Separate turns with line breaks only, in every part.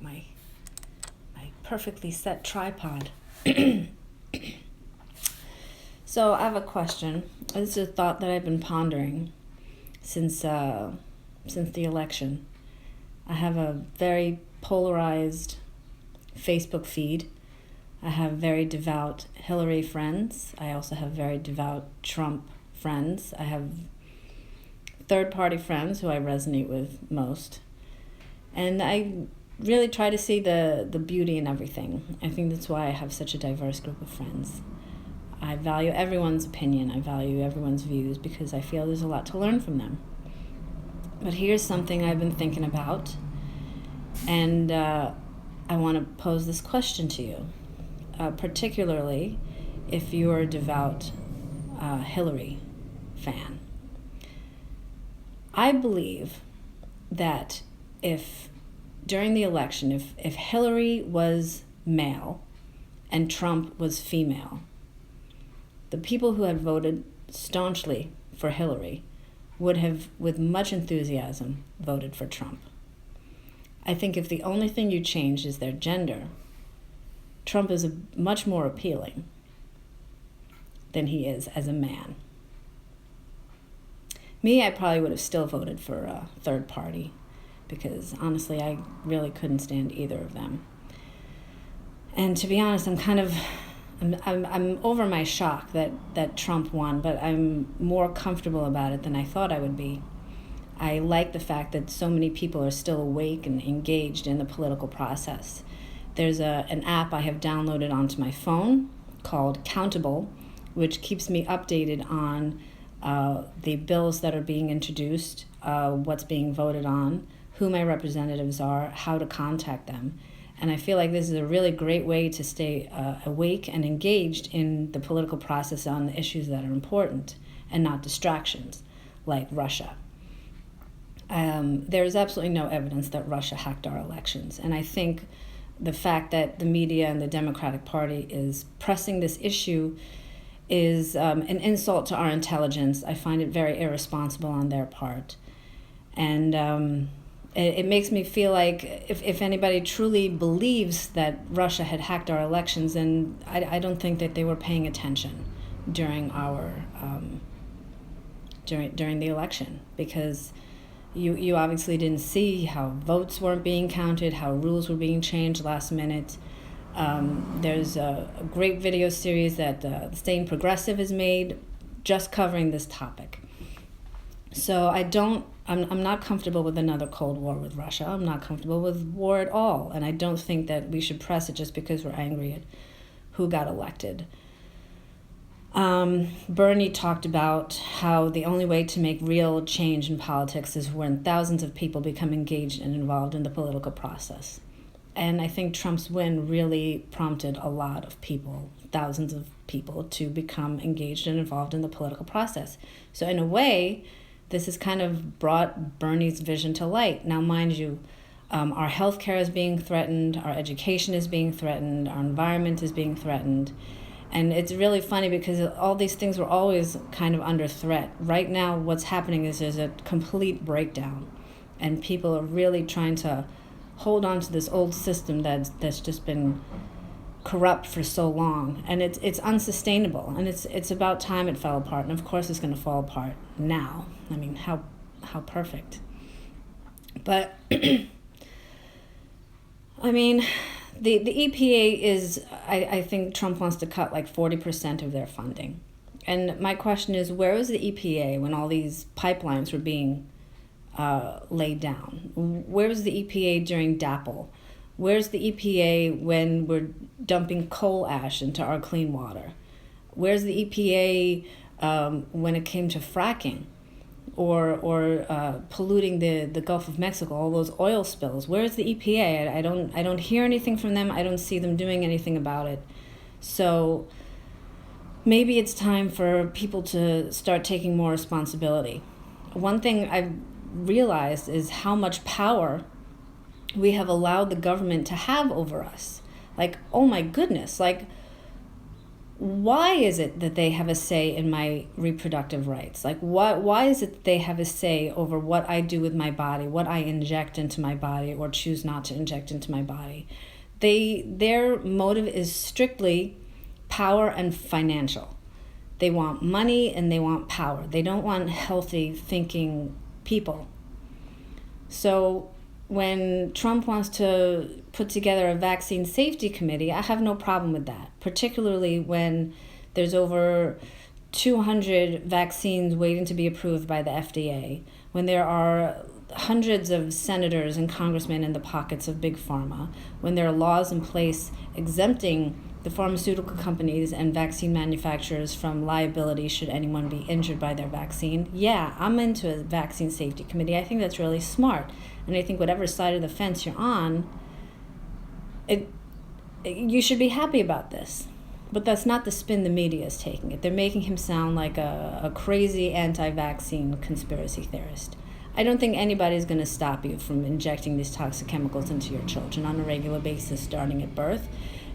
out my perfectly set tripod. So I have a question. This is a thought that I've been pondering since the election. I have a very polarized Facebook feed. I have very devout Hillary friends. I also have very devout Trump friends. I have third-party friends who I resonate with most. And I really try to see the beauty in everything. I think that's why I have such a diverse group of friends. I value everyone's opinion. I value everyone's views because I feel there's a lot to learn from them. But here's something I've been thinking about, and I want to pose this question to you, particularly if you're a devout Hillary fan. I believe that if during the election, if Hillary was male and Trump was female, the people who had voted staunchly for Hillary would have, with much enthusiasm, voted for Trump. I think if the only thing you change is their gender, Trump is much more appealing than he is as a man. Me, I probably would have still voted for a third party because honestly, I really couldn't stand either of them. And to be honest, I'm over my shock that Trump won, but I'm more comfortable about it than I thought I would be. I like the fact that so many people are still awake and engaged in the political process. There's an app I have downloaded onto my phone called Countable, which keeps me updated on the bills that are being introduced, what's being voted on, who my representatives are, how to contact them. And I feel like this is a really great way to stay awake and engaged in the political process on the issues that are important and not distractions like Russia. There is absolutely no evidence that Russia hacked our elections. And I think the fact that the media and the Democratic Party is pressing this issue is an insult to our intelligence. I find it very irresponsible on their part. And it makes me feel like if anybody truly believes that Russia had hacked our elections, then I don't think that they were paying attention during our during the election, because you obviously didn't see how votes weren't being counted, how rules were being changed last minute. There's a great video series that Staying Progressive has made just covering this topic. So I'm not comfortable with another Cold War with Russia. I'm not comfortable with war at all. And I don't think that we should press it just because we're angry at who got elected. Bernie talked about how the only way to make real change in politics is when thousands of people become engaged and involved in the political process. And I think Trump's win really prompted a lot of people, thousands of people, to become engaged and involved in the political process. So in a way, this has kind of brought Bernie's vision to light. Now, mind you, our healthcare is being threatened, our education is being threatened, our environment is being threatened. And it's really funny because all these things were always kind of under threat. Right now, what's happening is there's a complete breakdown. And people are really trying to hold on to this old system that's just been corrupt for so long. And it's unsustainable. And it's about time it fell apart. And of course it's going to fall apart now. I mean, how perfect. But, I mean, the EPA is, I think Trump wants to cut like 40% of their funding. And my question is, where was the EPA when all these pipelines were being laid down? Where's the EPA during DAPL? Where's the EPA when we're dumping coal ash into our clean water? Where's the EPA when it came to fracking or polluting the Gulf of Mexico, all those oil spills? Where's the EPA? I don't hear anything from them. I don't see them doing anything about it. So maybe it's time for people to start taking more responsibility. One thing I've realized is how much power we have allowed the government to have over us. Like, oh my goodness, like why is it that they have a say in my reproductive rights? Like, why is it that they have a say over what I do with my body, what I inject into my body or choose not to inject into my body? Their motive is strictly power and financial. They want money and they want power. They don't want healthy thinking people. So when Trump wants to put together a vaccine safety committee, I have no problem with that, particularly when there's over 200 vaccines waiting to be approved by the FDA, when there are hundreds of senators and congressmen in the pockets of big pharma, when there are laws in place exempting the pharmaceutical companies and vaccine manufacturers from liability should anyone be injured by their vaccine. Yeah, I'm into a vaccine safety committee. I think that's really smart. And I think whatever side of the fence you're on, you should be happy about this. But that's not the spin the media is taking it. They're making him sound like a crazy anti-vaccine conspiracy theorist. I don't think anybody's going to stop you from injecting these toxic chemicals into your children on a regular basis starting at birth.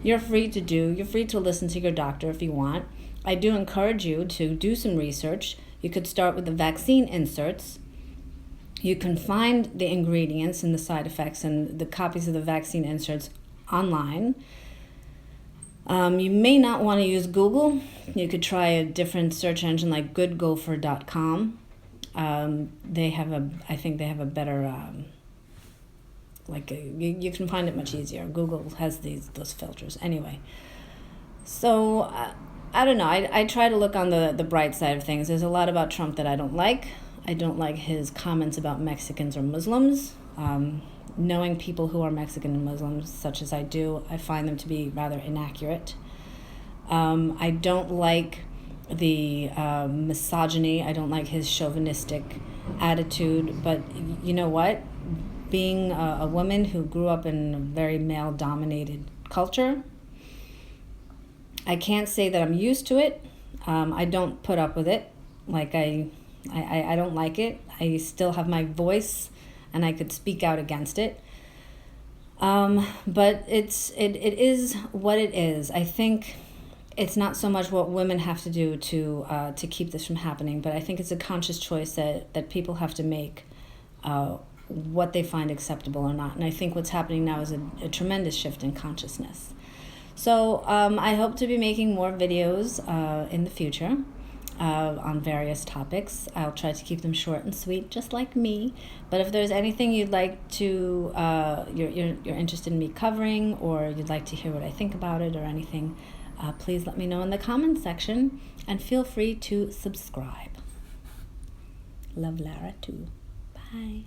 You're free to listen to your doctor if you want. I do encourage you to do some research. You could start with the vaccine inserts. You can find the ingredients and the side effects and the copies of the vaccine inserts online. You may not want to use Google. You could try a different search engine like goodgopher.com. I think they have a better, you can find it much easier. Google has those filters. Anyway, so I don't know. I try to look on the bright side of things. There's a lot about Trump that I don't like. I don't like his comments about Mexicans or Muslims. Knowing people who are Mexican and Muslims, such as I do, I find them to be rather inaccurate. I don't like the misogyny. I don't like his chauvinistic attitude. But you know what? Being a woman who grew up in a very male-dominated culture, I can't say that I'm used to it. I don't put up with it. I don't like it. I still have my voice, and I could speak out against it. But it is what it is. I think it's not so much what women have to do to keep this from happening, but I think it's a conscious choice that people have to make, what they find acceptable or not. And I think what's happening now is a tremendous shift in consciousness. So I hope to be making more videos in the future on various topics. I'll try to keep them short and sweet, just like me. But if there's anything you'd like to, you're interested in me covering, or you'd like to hear what I think about it or anything, please let me know in the comments section, and feel free to subscribe. Love Lara too. Bye.